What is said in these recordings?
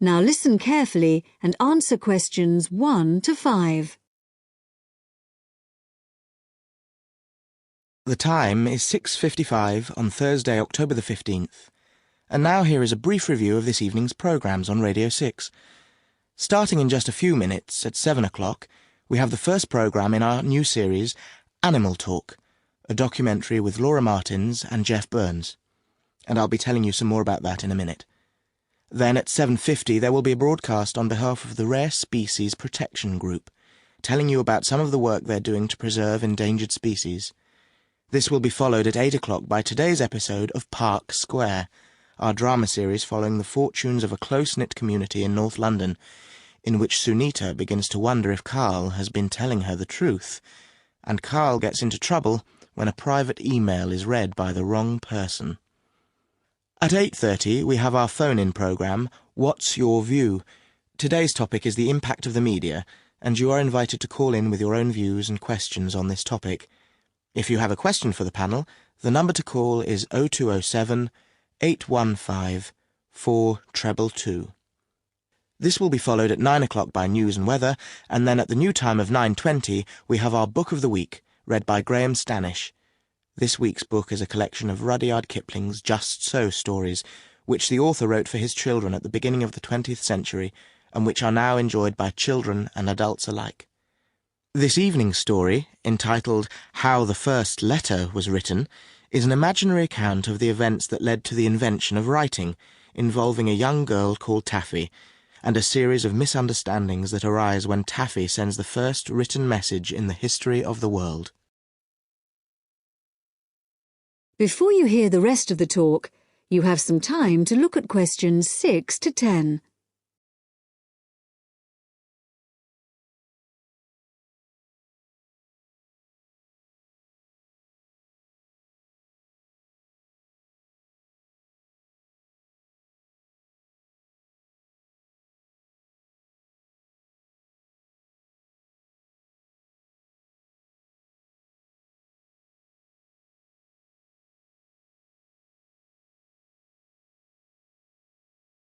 Now listen carefully and answer questions 1 to 5. The time is 6:55 on Thursday, October the 15th. And now here is a brief review of this evening's programmes on Radio 6. Starting in just a few minutes, at 7 o'clock, we have the first programme in our new series, Animal Talk, a documentary with Laura Martins and Jeff Burns. And I'll be telling you some more about that in a minute. Then at 7:50 there will be a broadcast on behalf of the Rare Species Protection Group, telling you about some of the work they're doing to preserve endangered species. This will be followed at 8 o'clock by today's episode of Park Square, our drama series following the fortunes of a close-knit community in North London, in which Sunita begins to wonder if Carl has been telling her the truth, and Carl gets into trouble when a private email is read by the wrong person. At 8:30 we have our phone-in programme, What's Your View? Today's topic is the impact of the media, and you are invited to call in with your own views and questions on this topic. If you have a question for the panel, the number to call is 0207 815 4222. This will be followed at 9 o'clock by News and Weather, and then at the new time of 9:20 we have our Book of the Week, read by Graham Stanish. This week's book is a collection of Rudyard Kipling's Just So stories, which the author wrote for his children at the beginning of the 20th century, and which are now enjoyed by children and adults alike. This evening's story, entitled How the First Letter Was Written, is an imaginary account of the events that led to the invention of writing, involving a young girl called Taffy, and a series of misunderstandings that arise when Taffy sends the first written message in the history of the world. Before you hear the rest of the talk, you have some time to look at questions 6 to 10.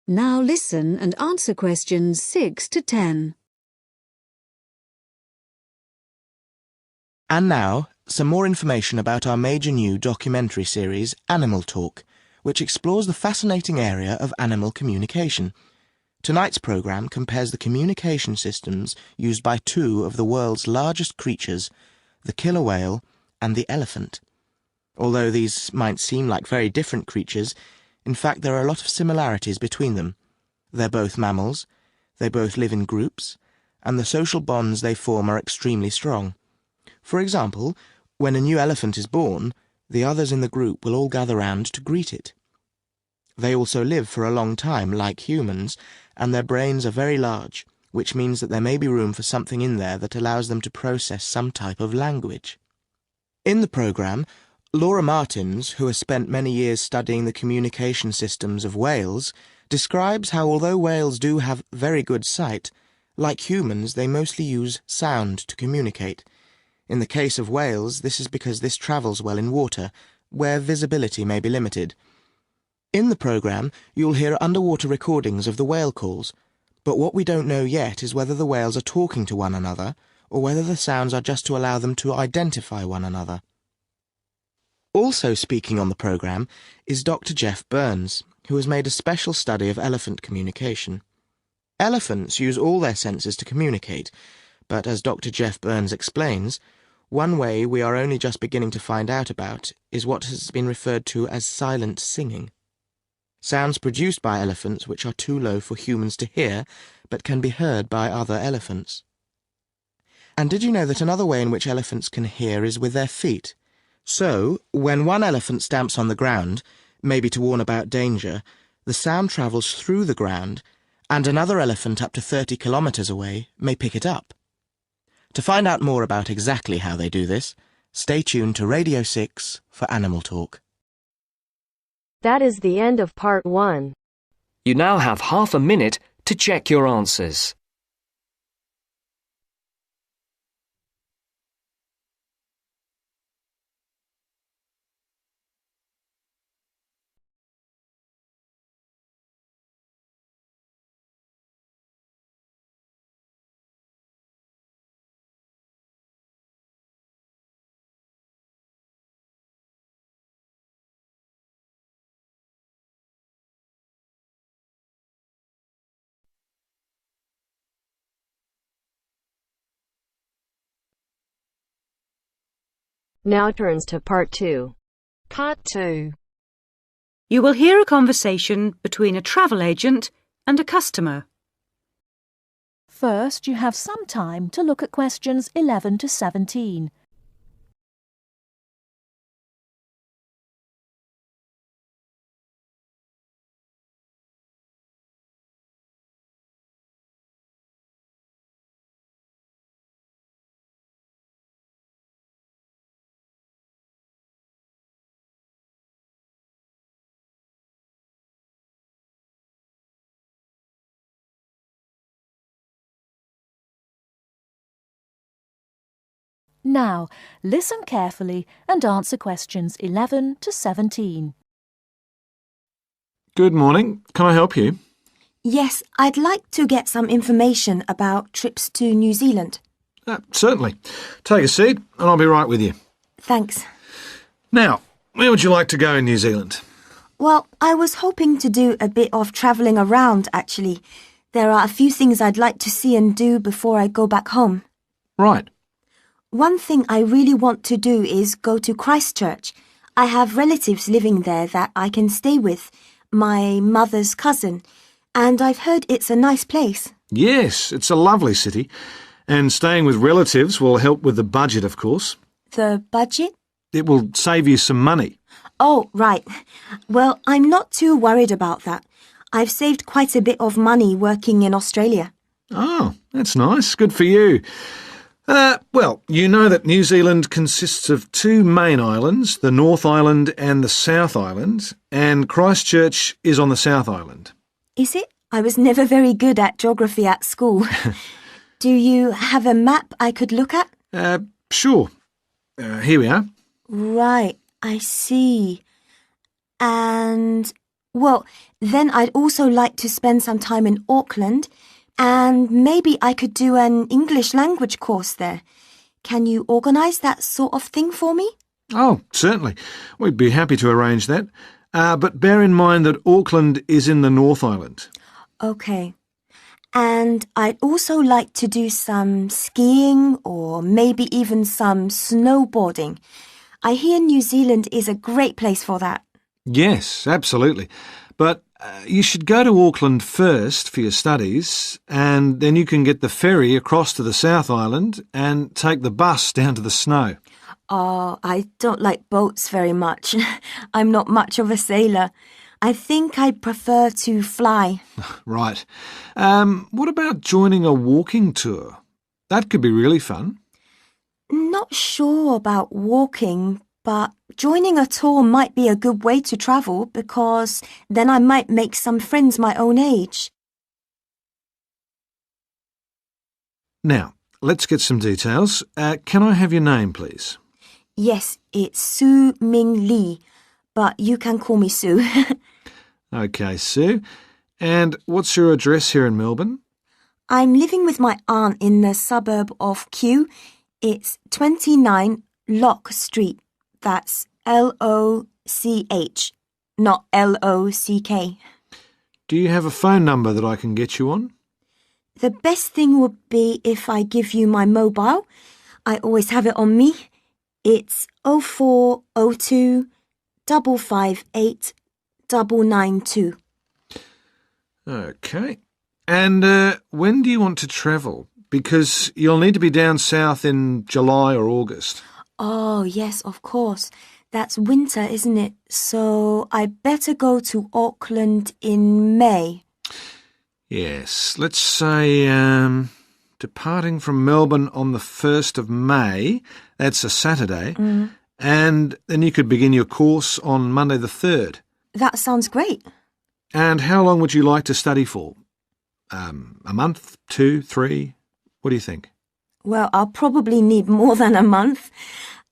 Now listen and answer questions 6 to 10. And now, some more information about our major new documentary series, Animal Talk, which explores the fascinating area of animal communication. Tonight's programme compares the communication systems used by two of the world's largest creatures, the killer whale and the elephant. Although these might seem like very different creatures, in fact there are a lot of similarities between them. They're both mammals, they both live in groups, and the social bonds they form are extremely strong. For example, when a new elephant is born, the others in the group will all gather round to greet it. They also live for a long time, like humans, and their brains are very large, which means that there may be room for something in there that allows them to process some type of language. In the programme, Laura Martins, who has spent many years studying the communication systems of whales, describes how although whales do have very good sight, like humans they mostly use sound to communicate. In the case of whales, this is because this travels well in water, where visibility may be limited. In the programme, you'll hear underwater recordings of the whale calls, but what we don't know yet is whether the whales are talking to one another, or whether the sounds are just to allow them to identify one another. Also speaking on the programme is Dr. Jeff Burns, who has made a special study of elephant communication. Elephants use all their senses to communicate, but as Dr. Jeff Burns explains, one way we are only just beginning to find out about is what has been referred to as silent singing. Sounds produced by elephants which are too low for humans to hear, but can be heard by other elephants. And did you know that another way in which elephants can hear is with their feet? So, when one elephant stamps on the ground, maybe to warn about danger, the sound travels through the ground, and another elephant up to 30 kilometres away may pick it up. To find out more about exactly how they do this, stay tuned to Radio 6 for Animal Talk. That is the end of part 1. You now have half a minute to check your answers. Now turns to part 2. Part 2. You will hear a conversation between a travel agent and a customer. First, you have some time to look at questions 11 to 17. Now, listen carefully and answer questions 11 to 17. Good morning. Can I help you? Yes, I'd like to get some information about trips to New Zealand. Certainly. Take a seat and I'll be right with you. Thanks. Now, where would you like to go in New Zealand? Well, I was hoping to do a bit of travelling around, actually. There are a few things I'd like to see and do before I go back home. Right. One thing I really want to do is go to Christchurch. I have relatives living there that I can stay with, my mother's cousin, and I've heard it's a nice place. Yes, it's a lovely city. And staying with relatives will help with the budget, of course. The budget? It will save you some money. Oh, right. Well, I'm not too worried about that. I've saved quite a bit of money working in Australia. Oh, that's nice. Good for you. Well, you know that New Zealand consists of 2 main islands, the North Island and the South Island, and Christchurch is on the South Island. Is it? I was never very good at geography at school. Do you have a map I could look at? Sure. Here we are. Right, I see. And, well, then I'd also like to spend some time in Auckland, and maybe I could do an English language course there. Can you organise that sort of thing for me? Oh, certainly. We'd be happy to arrange that. But bear in mind that Auckland is in the North Island. OK. And I'd also like to do some skiing or maybe even some snowboarding. I hear New Zealand is a great place for that. Yes, absolutely. But you should go to Auckland first for your studies, and then you can get the ferry across to the South Island and take the bus down to the snow. Oh, I don't like boats very much. I'm not much of a sailor. I think I'd prefer to fly. Right. What about joining a walking tour? That could be really fun. Not sure about walking, but joining a tour might be a good way to travel because then I might make some friends my own age. Now, let's get some details. Can I have your name, please? Yes, it's Su Ming Lee, but you can call me Sue. OK, Sue. And what's your address here in Melbourne? I'm living with my aunt in the suburb of Kew. It's 29 Lock Street. That's L-O-C-H, not L-O-C-K. Do you have a phone number that I can get you on? The best thing would be if I give you my mobile. I always have it on me. It's 0402 558 992. OK. And when do you want to travel? Because you'll need to be down south in July or August. Oh, yes, of course. That's winter, isn't it? So I better go to Auckland in May. Yes, let's say departing from Melbourne on the 1st of May, that's a Saturday, and then you could begin your course on Monday the 3rd. That sounds great. And how long would you like to study for? A month, 2, 3? What do you think? Well, I'll probably need more than a month.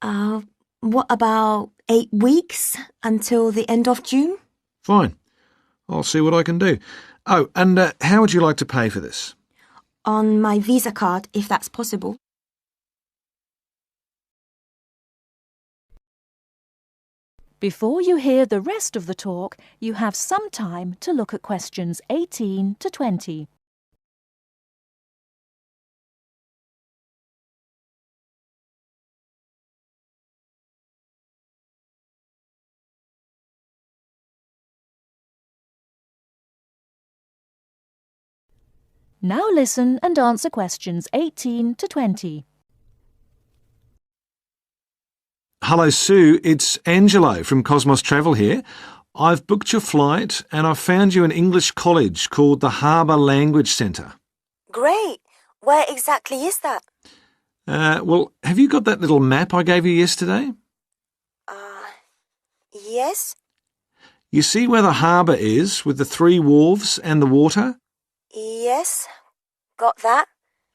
What about 8 weeks until the end of June? Fine. I'll see what I can do. Oh, and how would you like to pay for this? On my Visa card, if that's possible. Before you hear the rest of the talk, you have some time to look at questions 18 to 20. Now listen and answer questions 18 to 20. Hello, Sue. It's Angelo from Cosmos Travel here. I've booked your flight and I've found you an English college called the Harbour Language Centre. Great. Where exactly is that? Well, have you got that little map I gave you yesterday? Yes? You see where the harbour is with the 3 wharves and the water? Yes. Got that?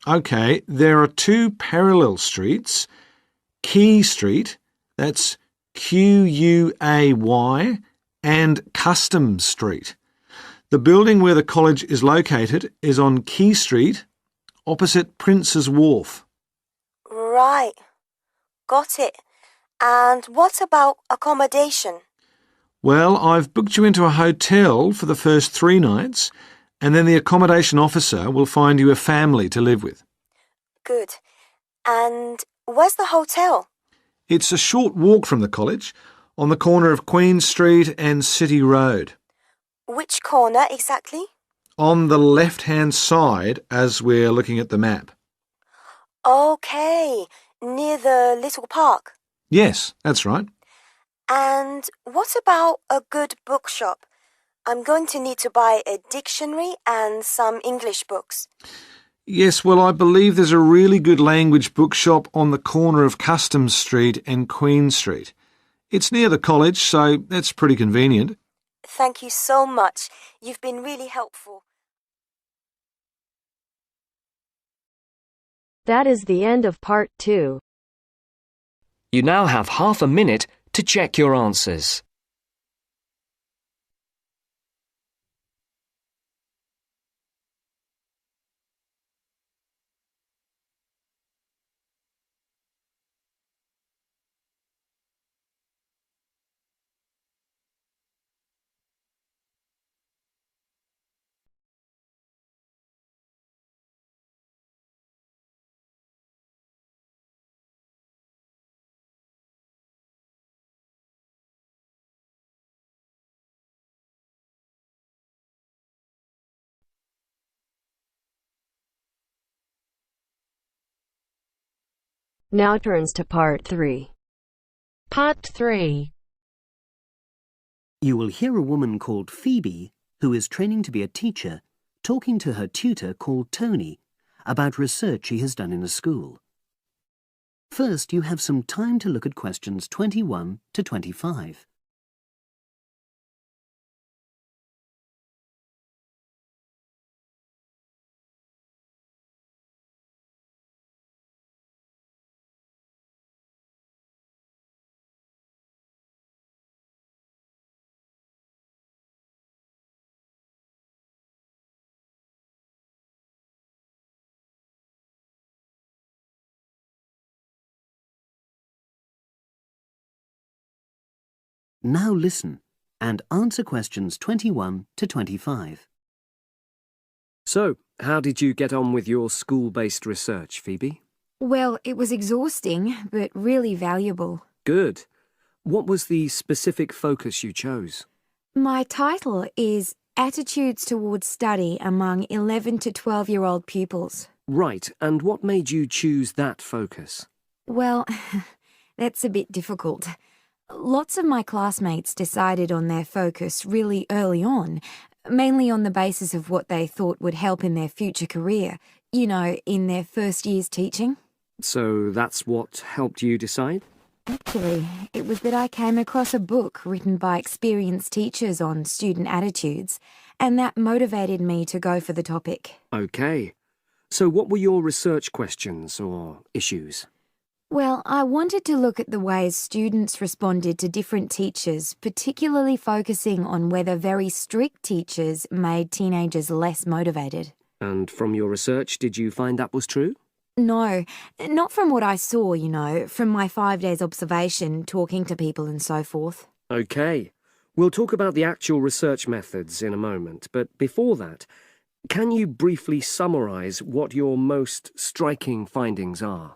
OK, there are 2 parallel streets. Quay Street, that's Quay, and Customs Street. The building where the college is located is on Quay Street, opposite Prince's Wharf. Right. Got it. And what about accommodation? Well, I've booked you into a hotel for the first 3 nights, and then the accommodation officer will find you a family to live with. Good. And where's the hotel? It's a short walk from the college, on the corner of Queen Street and City Road. Which corner exactly? On the left-hand side as we're looking at the map. OK. Near the little park. Yes, that's right. And what about a good bookshop? I'm going to need to buy a dictionary and some English books. Yes, well, I believe there's a really good language bookshop on the corner of Customs Street and Queen Street. It's near the college, so that's pretty convenient. Thank you so much. You've been really helpful. That is the end of part 2. You now have half a minute to check your answers. Now turns to part 3. Part 3. You will hear a woman called Phoebe, who is training to be a teacher, talking to her tutor called Tony about research she has done in a school. First, you have some time to look at questions 21 to 25. Now listen and answer questions 21 to 25. So, how did you get on with your school-based research, Phoebe? Well, it was exhausting, but really valuable. Good. What was the specific focus you chose? My title is Attitudes Towards Study Among 11 to 12-year-old Pupils. Right, and what made you choose that focus? Well, that's a bit difficult. Lots of my classmates decided on their focus really early on, mainly on the basis of what they thought would help in their future career, in their first year's teaching. So that's what helped you decide? Actually, it was that I came across a book written by experienced teachers on student attitudes, and that motivated me to go for the topic. OK. So what were your research questions or issues? Well, I wanted to look at the ways students responded to different teachers, particularly focusing on whether very strict teachers made teenagers less motivated. And from your research, did you find that was true? No, not from what I saw, from my 5 days observation, talking to people and so forth. OK. We'll talk about the actual research methods in a moment, but before that, can you briefly summarise what your most striking findings are?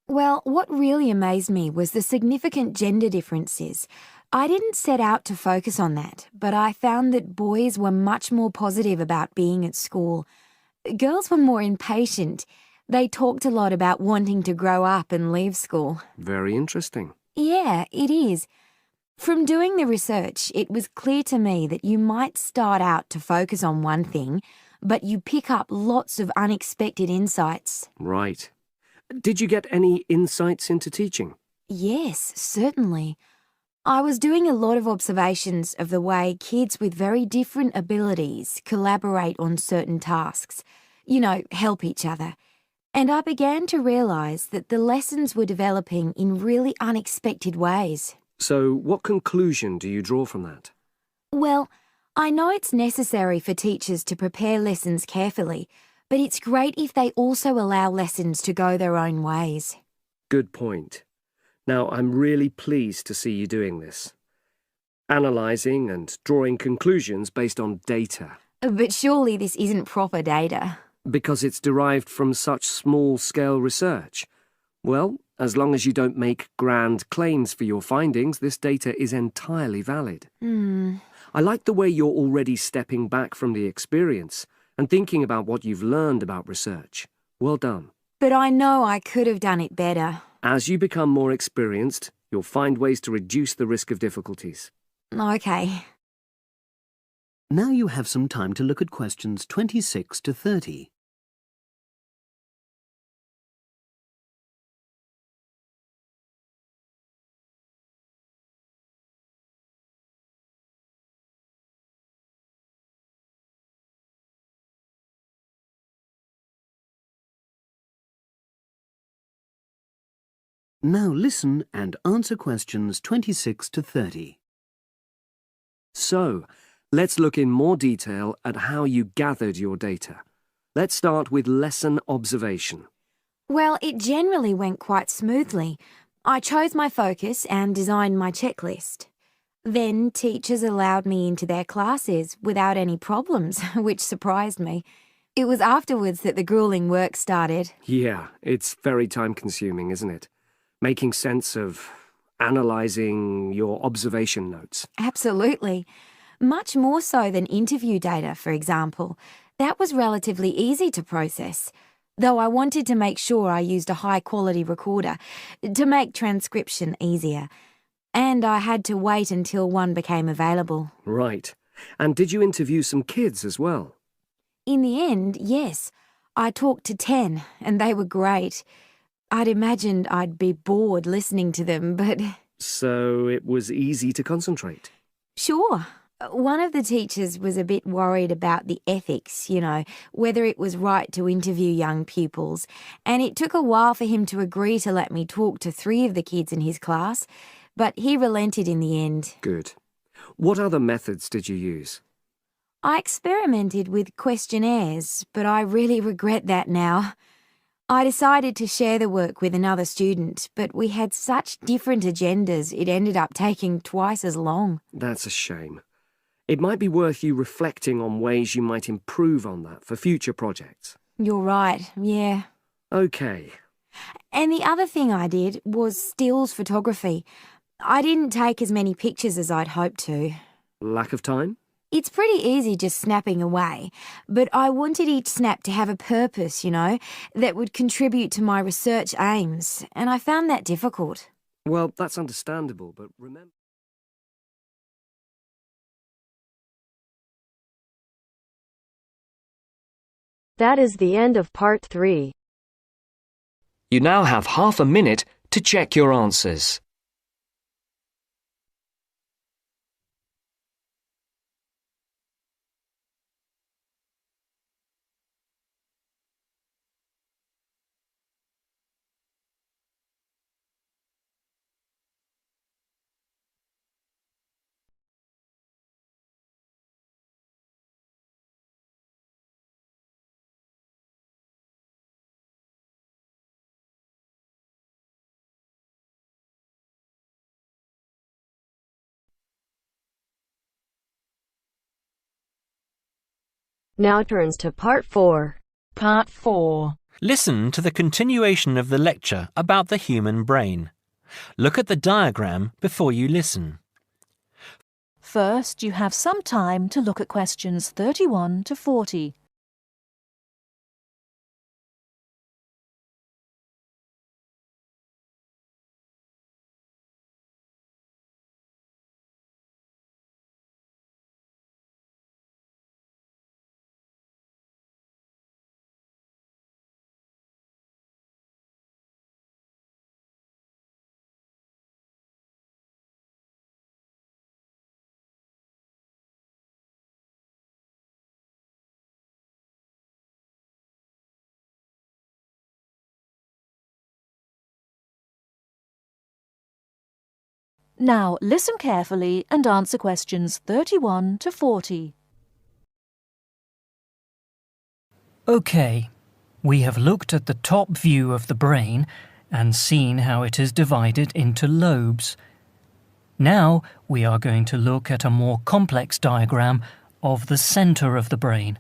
Well, what really amazed me was the significant gender differences. I didn't set out to focus on that, but I found that boys were much more positive about being at school. Girls were more impatient. They talked a lot about wanting to grow up and leave school. Very interesting. Yeah, it is. From doing the research, it was clear to me that you might start out to focus on one thing, but you pick up lots of unexpected insights. Right. Did you get any insights into teaching? Yes, certainly. I was doing a lot of observations of the way kids with very different abilities collaborate on certain tasks. You know, help each other. And I began to realise that the lessons were developing in really unexpected ways. So, what conclusion do you draw from that? Well, I know it's necessary for teachers to prepare lessons carefully, but it's great if they also allow lessons to go their own ways. Good point. Now, I'm really pleased to see you doing this. Analysing and drawing conclusions based on data. But surely this isn't proper data. Because it's derived from such small-scale research. Well, as long as you don't make grand claims for your findings, this data is entirely valid. I like the way you're already stepping back from the experience and thinking about what you've learned about research. Well done. But I know I could have done it better. As you become more experienced, you'll find ways to reduce the risk of difficulties. Okay. Now you have some time to look at questions 26 to 30. Now listen and answer questions 26 to 30. So, let's look in more detail at how you gathered your data. Let's start with lesson observation. Well, it generally went quite smoothly. I chose my focus and designed my checklist. Then teachers allowed me into their classes without any problems, which surprised me. It was afterwards that the grueling work started. Yeah, it's very time-consuming, isn't it? Making sense of analysing your observation notes. Absolutely. Much more so than interview data, for example. That was relatively easy to process, though I wanted to make sure I used a high-quality recorder to make transcription easier. And I had to wait until one became available. Right. And did you interview some kids as well? In the end, yes. I talked to 10, and they were great. I'd imagined I'd be bored listening to them, but... So it was easy to concentrate? Sure. One of the teachers was a bit worried about the ethics, you know, whether it was right to interview young pupils, and it took a while for him to agree to let me talk to 3 of the kids in his class, but he relented in the end. Good. What other methods did you use? I experimented with questionnaires, but I really regret that now. I decided to share the work with another student, but we had such different agendas it ended up taking twice as long. That's a shame. It might be worth you reflecting on ways you might improve on that for future projects. You're right, yeah. Okay. And the other thing I did was stills photography. I didn't take as many pictures as I'd hoped to. Lack of time? It's pretty easy just snapping away, but I wanted each snap to have a purpose, you know, that would contribute to my research aims, and I found that difficult. Well, that's understandable, but remember... That is the end of part 3. You now have half a minute to check your answers. Now turns to part 4. Part 4. Listen to the continuation of the lecture about the human brain. Look at the diagram before you listen. First, you have some time to look at questions 31 to 40. Now listen carefully and answer questions 31 to 40. OK, we have looked at the top view of the brain and seen how it is divided into lobes. Now we are going to look at a more complex diagram of the centre of the brain.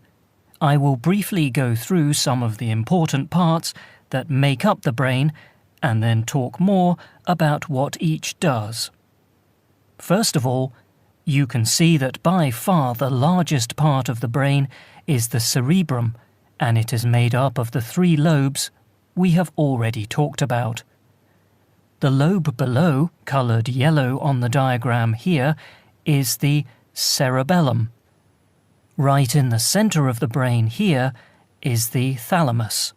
I will briefly go through some of the important parts that make up the brain and then talk more about what each does. First of all, you can see that by far the largest part of the brain is the cerebrum, and it is made up of the 3 lobes we have already talked about. The lobe below, coloured yellow on the diagram here, is the cerebellum. Right in the centre of the brain here is the thalamus.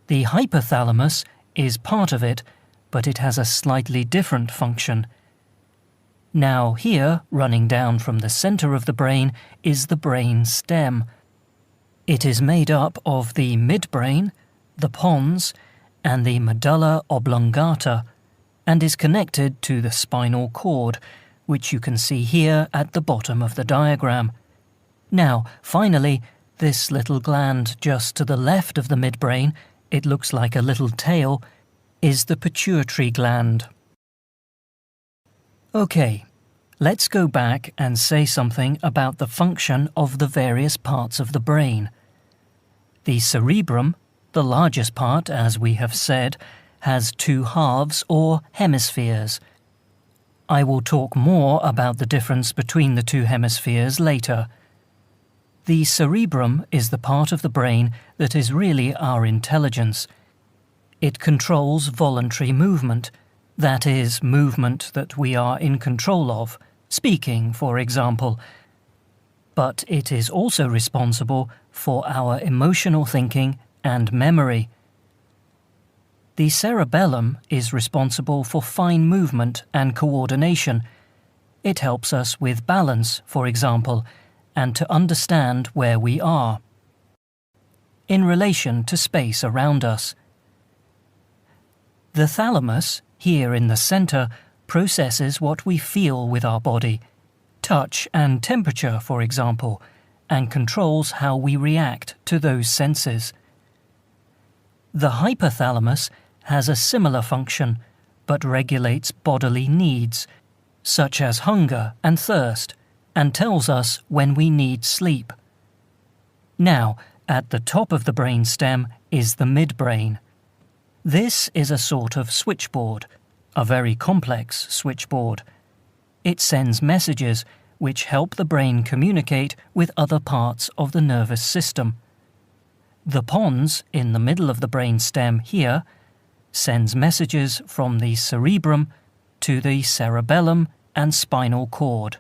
The hypothalamus is part of it, but it has a slightly different function. Now here, running down from the centre of the brain, is the brain stem. It is made up of the midbrain, the pons, and the medulla oblongata, and is connected to the spinal cord, which you can see here at the bottom of the diagram. Now, finally, this little gland just to the left of the midbrain, it looks like a little tail, is the pituitary gland. OK, let's go back and say something about the function of the various parts of the brain. The cerebrum, the largest part, as we have said, has 2 halves or hemispheres. I will talk more about the difference between the 2 hemispheres later. The cerebrum is the part of the brain that is really our intelligence. It controls voluntary movement, that is, movement that we are in control of, speaking, for example. But it is also responsible for our emotional thinking and memory. The cerebellum is responsible for fine movement and coordination. It helps us with balance, for example, and to understand where we are in relation to space around us. The thalamus, here in the centre, processes what we feel with our body, touch and temperature, for example, and controls how we react to those senses. The hypothalamus has a similar function, but regulates bodily needs, such as hunger and thirst, and tells us when we need sleep. Now, at the top of the brain stem is the midbrain. This is a sort of switchboard, a very complex switchboard. It sends messages which help the brain communicate with other parts of the nervous system. The pons, in the middle of the brain stem here, sends messages from the cerebrum to the cerebellum and spinal cord.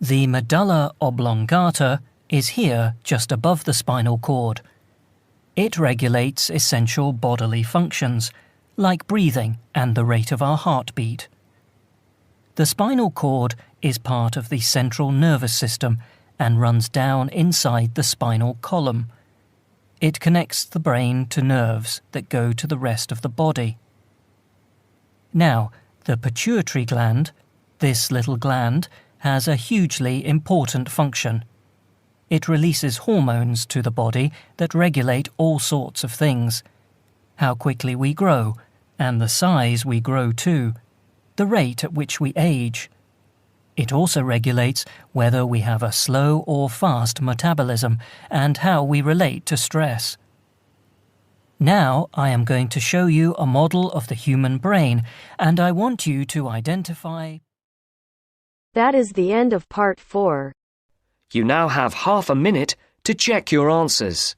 The medulla oblongata is here just above the spinal cord. It regulates essential bodily functions, like breathing and the rate of our heartbeat. The spinal cord is part of the central nervous system and runs down inside the spinal column. It connects the brain to nerves that go to the rest of the body. Now, the pituitary gland, this little gland, has a hugely important function. It releases hormones to the body that regulate all sorts of things. How quickly we grow, and the size we grow to, the rate at which we age. It also regulates whether we have a slow or fast metabolism and how we relate to stress. Now I am going to show you a model of the human brain, and I want you to identify... That is the end of part 4. You now have half a minute to check your answers.